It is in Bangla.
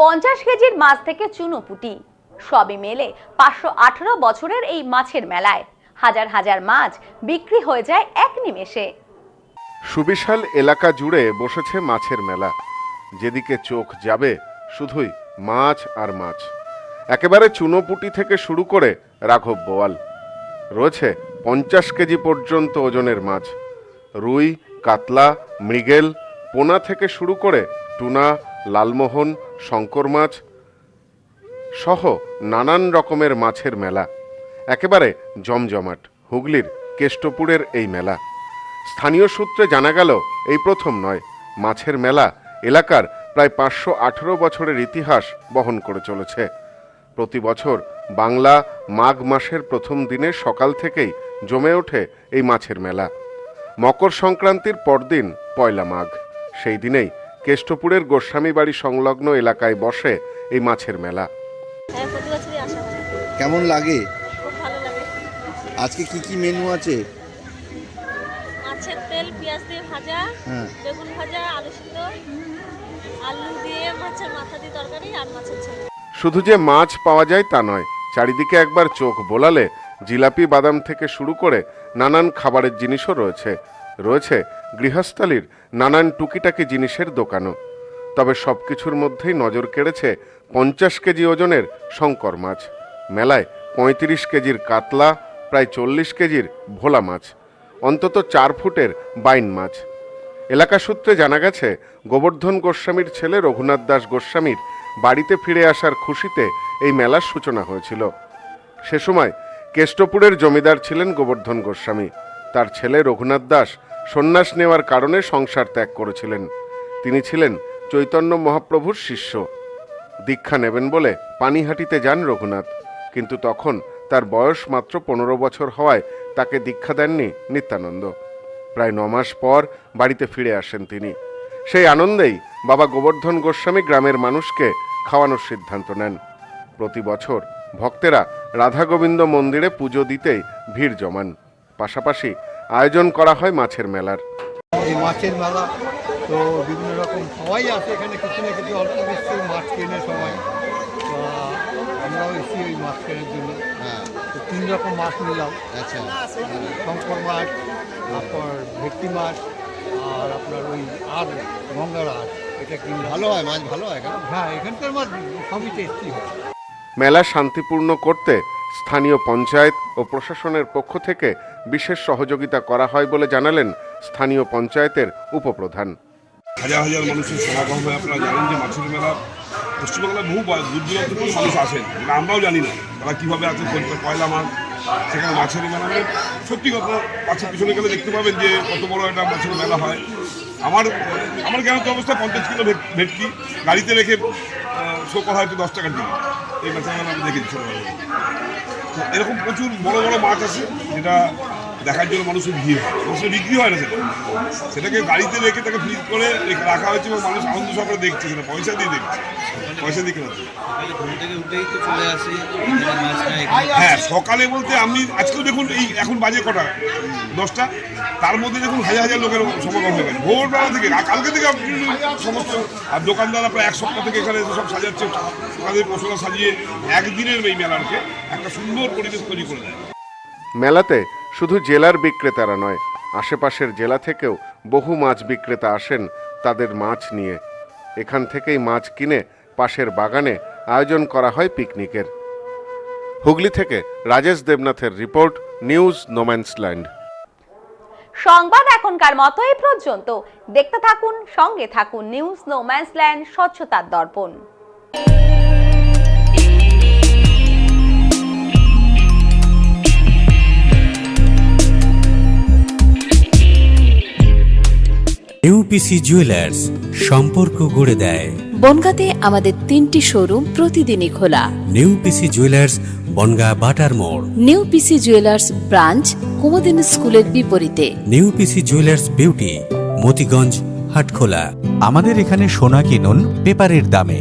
50 কেজির মাছ থেকে চুনোপুঁটি সবই মেলে 518 বছরের এই মাছের মেলায় হাজার হাজার মাছ বিক্রি হয়ে যায় এক নিমেষে। সুবিশাল এলাকা জুড়ে বসেছে মাছের মেলা। যেদিকে চোখ যাবে শুধুই মাছ আর মাছ। একেবারে চুনোপুঁটি থেকে শুরু করে রাঘব বোয়াল, রয়েছে 50 কেজি পর্যন্ত ওজনের মাছ। রুই, কাতলা, মৃগেল, পোনা থেকে শুরু করে টুনা, লালমোহন, শঙ্কর মাছ সহ নানান রকমের মাছের মেলা। একেবারে জমজমাট হুগলির কেষ্টপুরের এই মেলা। স্থানীয় সূত্রে জানা গেল এই প্রথম নয়, মাছের মেলা এলাকার প্রায় 518 বছরের ইতিহাস বহন করে চলেছে। প্রতি বছর বাংলা মাঘ মাসের প্রথম দিনে সকাল থেকেই জমে ওঠে এই মাছের মেলা। মকর সংক্রান্তির পরদিন পয়লা মাঘ, সেই দিনেই কেষ্টপুরের গোস্বামী বাড়ি সংলগ্ন এলাকায় বসে এই মাছের মেলা। কেমন লাগে? খুব ভালো লাগে। আজকে কি কি মেনু আছে? মাছের তেল, পেঁয়াজ দিয়ে ভাজা, বেগুন ভাজা, আলু সিদ্ধ, আলু দিয়ে মাছের মাথা দিয়ে তরকারি আর মাছের ঝোল। শুধু যে মাছ পাওয়া যায় তা নয়, চারিদিকে একবার চোখ বোলালে জিলাপি, বাদাম থেকে শুরু করে নানান খাবারের জিনিসও রয়েছে গৃহস্থালির নানান টুকিটাকি জিনিসের দোকানও। তবে সবকিছুর মধ্যেই নজর কেড়েছে 50 কেজি ওজনের শঙ্কর মাছ। মেলায় 35 কেজির কাতলা, প্রায় 40 কেজির ভোলা মাছ, অন্তত 4 ফুটের বাইন মাছ। এলাকা সূত্রে জানা গেছে, গোবর্ধন গোস্বামীর ছেলে রঘুনাথ দাস গোস্বামীর বাড়িতে ফিরে আসার খুশিতে এই মেলার সূচনা হয়েছিল। সে সময় কেষ্টপুরের জমিদার ছিলেন গোবর্ধন গোস্বামী। তার ছেলে রঘুনাথ দাস সন্ন্যাস নেওয়ার কারণে সংসার ত্যাগ করেছিলেন। তিনি ছিলেন চৈতন্য মহাপ্রভুর শিষ্য। দীক্ষা নেবেন বলে পানিহাটিতে যান রঘুনাথ, কিন্তু তখন তার বয়স মাত্র 15 বছর হওয়ায় তাকে দীক্ষা দেননি নিত্যানন্দ। প্রায় 9 মাস পর বাড়িতে ফিরে আসেন তিনি। সেই আনন্দেই বাবা গোবর্ধন গোস্বামী গ্রামের মানুষকে খাওয়ানোর সিদ্ধান্ত নেন। প্রতি বছর ভক্তেরা রাধা গোবিন্দ মন্দিরে পুজো দিতেই ভিড় জমান। পাশাপাশি আয়োজন করা হয় মাছের মেলার। এই মাছের মেলা তো বিভিন্ন রকম সবাই আসে এখানে, কিছু না কিছু অল্প কিছু মাছ কেনে সবাই। তো আমরাও এসেছি ওই মাছ কেনার জন্য। তো 3 রকম মাছ নিলাম। আচ্ছা, শঙ্কর মাছ, তারপর ভেটকি মাছ, আর আপনার ওই আর গঙ্গার আঁশ, এটা কিনলাম। ভালো হয় মাছ, ভালো হয় কেন? হ্যাঁ, এখানকার মাছ সবই টেস্টি হয়। মেলা শান্তিপূর্ণ করতে স্থানীয় পঞ্চায়েত ও প্রশাসনের পক্ষ থেকে বিশেষ সহযোগিতা করা হয় বলে জানালেন স্থানীয় পঞ্চায়েতের উপপ্রধান। হাজার হাজার মানুষের সমাগম হয়। আপনারা জানেন যে মাছের মেলা পশ্চিমবাংলায় বহু দূর দূরান্ত থেকে মানুষ আসেন, আমরাও জানি না তারা কীভাবে আসেন। পয়লা মাঘ সেখানে মাছের মেলা, মানে সত্যি কথা, মাছের পিছনে গেলে দেখতে পাবেন যে কত বড় একটা মাছের মেলা হয়। আমার গ্রামের তো অবস্থা 50 কিলো ভেটকি গাড়িতে রেখে শো করা হয়তো 10 টাকার দিকে। এই মাছের মেলা আমি দেখেছি ছোটোবেলায়। এরকম প্রচুর বড় বড় মাছ আছে যেটা দেখার জন্য মানুষের ভিড় হয়। মানুষের বিক্রি হয় না, সেটাকে গাড়িতে রেখে তাকে ফ্রিজ করে রাখা হয়েছে এবং মানুষ আনন্দ সহকারে দেখছে, সেটা পয়সা দিয়ে দেখছে, পয়সা দিয়ে কেনা। হ্যাঁ, সকালে বলতে আমি আজকেও দেখুন, এই এখন বাজে কটা 10টা, তার মধ্যে দেখুন হাজার হাজার লোকের সমাগম হয়ে গেছে ভোরবেলা থেকে। কালকে থেকে সমস্ত আর দোকানদাররা প্রায় 1 সপ্তাহ থেকে এখানে সব সাজাচ্ছে, তাদের মশলা সাজিয়ে একদিনের এই মেলাকে একটা সুন্দর পরিবেশ তৈরি করে দেয়। মেলাতে শুধু জেলার বিক্রেতারা নয়, আশেপাশের জেলা থেকেও বহু মাছ বিক্রেতা আসেন তাদের মাছ নিয়ে। এখান থেকেই মাছ কিনে পাশের বাগানে আয়োজন করা হয় পিকনিকের। হুগলি থেকে রাজেশ দেবনাথের রিপোর্ট, নিউজ নোম্যান্সল্যান্ড। সংবাদ এখনকার মতো এই পর্যন্ত। দেখতে থাকুন, সঙ্গে থাকুন নিউজ নোম্যান্সল্যান্ড, স্বচ্ছতার দর্পণ। নিউপিসি জুয়েলার্স, সম্পর্ক গড়ে দেয়। বনগাঁতে আমাদের 3টি শোরুম প্রতিদিনই খোলা। নিউপিসি জুয়েলার্স, বনগাঁ বাটার মোড়। নিউপিসি জুয়েলার্স ব্রাঞ্চ, কুমুদিনী স্কুলের বিপরীতে। New PC jewellers beauty, Motiganj, Hatkhola. আমাদের এখানে সোনা কিনুন পেপারের দামে।